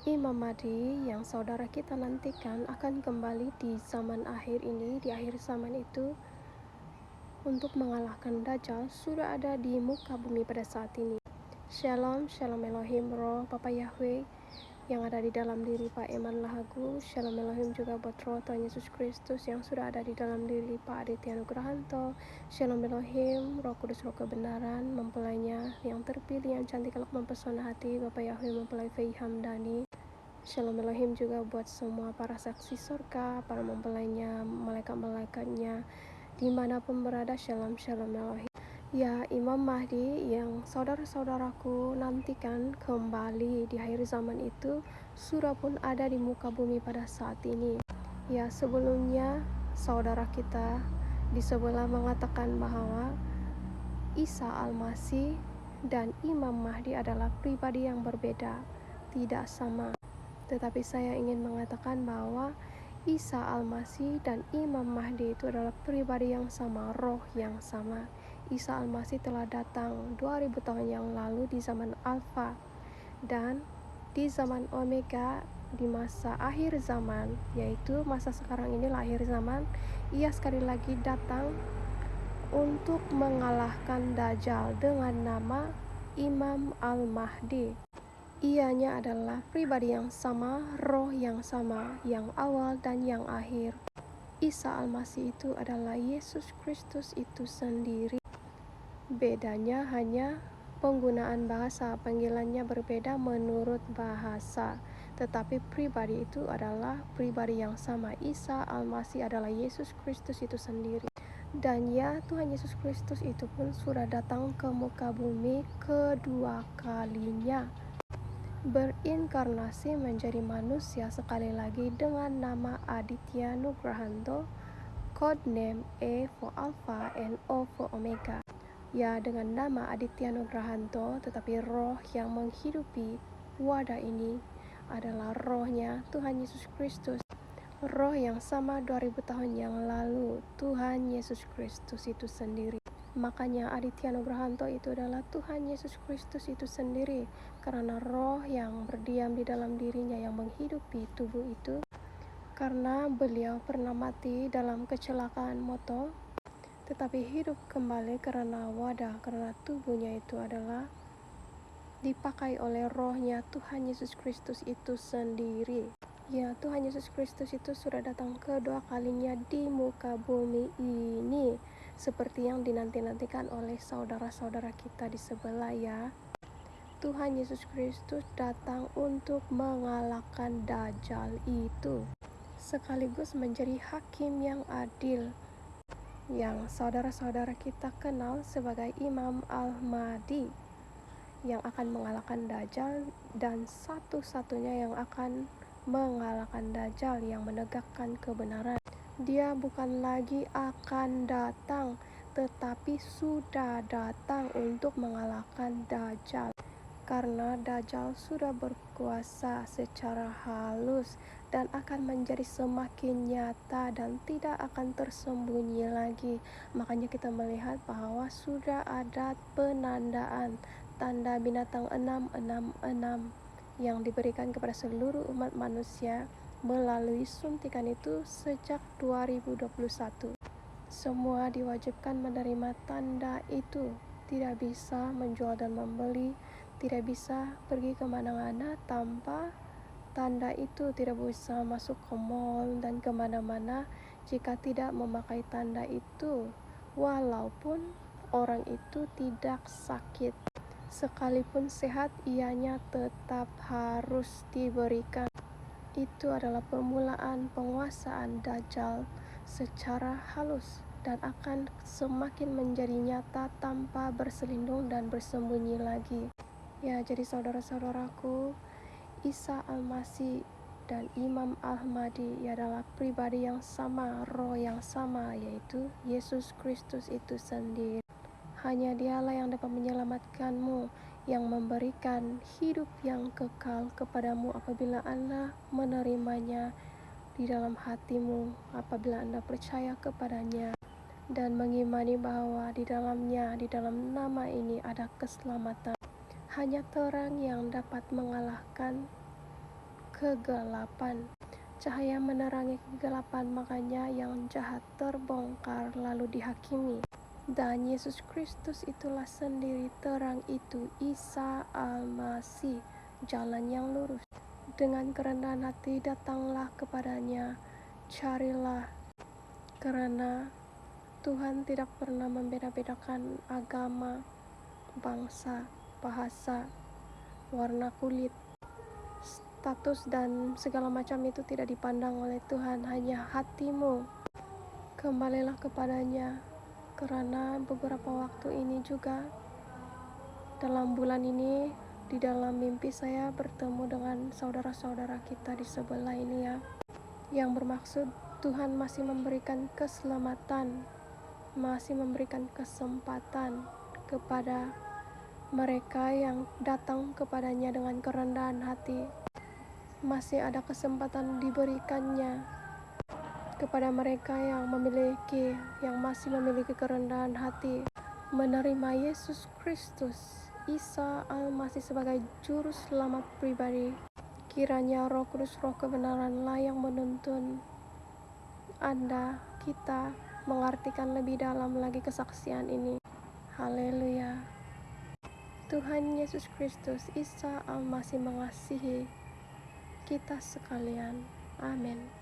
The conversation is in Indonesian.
Imam Mahdi yang saudara kita nantikan akan kembali di zaman akhir ini, di akhir zaman itu, untuk mengalahkan Dajjal sudah ada di muka bumi pada saat ini. Shalom, Shalom Elohim, Roh Bapa Yahweh yang ada di dalam diri Pak Eman Lahagu. Shalom Elohim juga buat Roh Tuhan Yesus Kristus yang sudah ada di dalam diri Pak Aditya Nugrahanto. Shalom Elohim, Roh Kudus, Roh kebenaran, mempelainya yang terpilih, yang cantik, kelak, mempesona hati Bapa Yahweh, mempelai Fei Hamdani. Shalom Elohim juga buat semua para saksi surga, para mempelainya, malaikat-malaikatnya, dimanapun berada. Shalom, Shalom Elohim. Ya, Imam Mahdi yang saudara-saudaraku nantikan kembali di akhir zaman itu sudah pun ada di muka bumi pada saat ini. Ya, sebelumnya saudara kita di sebelah mengatakan bahwa Isa Al-Masih dan Imam Mahdi adalah pribadi yang berbeda, tidak sama. Tetapi saya ingin mengatakan bahwa Isa Al-Masih dan Imam Mahdi itu adalah pribadi yang sama, roh yang sama. Isa Al-Masih telah datang 2000 tahun yang lalu di zaman Alfa, dan di zaman Omega, di masa akhir zaman, yaitu masa sekarang inilah akhir zaman, ia sekali lagi datang untuk mengalahkan Dajjal dengan nama Imam Al-Mahdi. Ianya adalah pribadi yang sama, roh yang sama, yang awal dan yang akhir. Isa Al-Masih itu adalah Yesus Kristus itu sendiri. Bedanya hanya penggunaan bahasa, panggilannya berbeda menurut bahasa. Tetapi pribadi itu adalah pribadi yang sama. Isa Al-Masih adalah Yesus Kristus itu sendiri. Dan ya, Tuhan Yesus Kristus itu pun sudah datang ke muka bumi kedua kalinya, berinkarnasi menjadi manusia sekali lagi dengan nama Aditya Nugrahanto, codename A for Alpha and O for Omega. Ya, dengan nama Aditya Nugrahanto, tetapi roh yang menghidupi wadah ini adalah rohnya Tuhan Yesus Kristus. Roh yang sama 2000 tahun yang lalu, Tuhan Yesus Kristus itu sendiri. Makanya Aditya Nugrahanto itu adalah Tuhan Yesus Kristus itu sendiri, karena roh yang berdiam di dalam dirinya yang menghidupi tubuh itu. Karena beliau pernah mati dalam kecelakaan motor, tetapi hidup kembali karena wadah, karena tubuhnya itu adalah dipakai oleh rohnya Tuhan Yesus Kristus itu sendiri. Ya, Tuhan Yesus Kristus itu sudah datang kedua kalinya di muka bumi ini, seperti yang dinanti-nantikan oleh saudara-saudara kita di sebelah ya. Tuhan Yesus Kristus datang untuk mengalahkan Dajjal itu, sekaligus menjadi hakim yang adil, yang saudara-saudara kita kenal sebagai Imam Al-Mahdi, yang akan mengalahkan Dajjal dan satu-satunya yang akan mengalahkan Dajjal, yang menegakkan kebenaran. Dia bukan lagi akan datang, tetapi sudah datang untuk mengalahkan Dajjal. Karena Dajjal sudah berkuasa secara halus dan akan menjadi semakin nyata dan tidak akan tersembunyi lagi. Makanya kita melihat bahwa sudah ada penandaan tanda binatang 666 yang diberikan kepada seluruh umat manusia melalui suntikan itu sejak 2021. Semua diwajibkan menerima tanda itu, tidak bisa menjual dan membeli, tidak bisa pergi kemana-mana tanpa tanda itu, tidak bisa masuk ke mall dan kemana-mana jika tidak memakai tanda itu, walaupun orang itu tidak sakit. Sekalipun sehat, ianya tetap harus diberikan. Itu adalah permulaan penguasaan Dajjal secara halus dan akan semakin menjadi nyata tanpa berselindung dan bersembunyi lagi. Ya, jadi saudara-saudaraku, Isa Al-Masih dan Imam Al-Mahdi adalah pribadi yang sama, roh yang sama, yaitu Yesus Kristus itu sendiri. Hanya Dialah yang dapat menyelamatkanmu, yang memberikan hidup yang kekal kepadamu apabila Anda menerimanya di dalam hatimu, apabila Anda percaya kepadanya dan mengimani bahwa di dalamnya, di dalam nama ini ada keselamatan. Hanya terang yang dapat mengalahkan kegelapan. Cahaya menerangi kegelapan, makanya yang jahat terbongkar lalu dihakimi. Dan Yesus Kristus itulah sendiri terang itu, Isa Al-Masih, jalan yang lurus. Dengan kerendahan hati datanglah kepadanya, carilah, karena Tuhan tidak pernah membeda-bedakan agama, bangsa, bahasa, warna kulit, status, dan segala macam itu tidak dipandang oleh Tuhan, hanya hatimu. Kembalilah kepadanya, karena beberapa waktu ini juga dalam bulan ini di dalam mimpi saya bertemu dengan saudara-saudara kita di sebelah ini ya, yang bermaksud Tuhan masih memberikan keselamatan, masih memberikan kesempatan kepada mereka yang datang kepadanya dengan kerendahan hati. Masih ada kesempatan diberikannya kepada mereka yang masih memiliki kerendahan hati, menerima Yesus Kristus, Isa Al-Masih sebagai juru selamat pribadi. Kiranya Roh Kudus, Roh kebenaranlah yang menuntun Anda, kita, mengartikan lebih dalam lagi kesaksian ini. Haleluya. Tuhan Yesus Kristus, Isa Al-Masih mengasihi kita sekalian. Amin.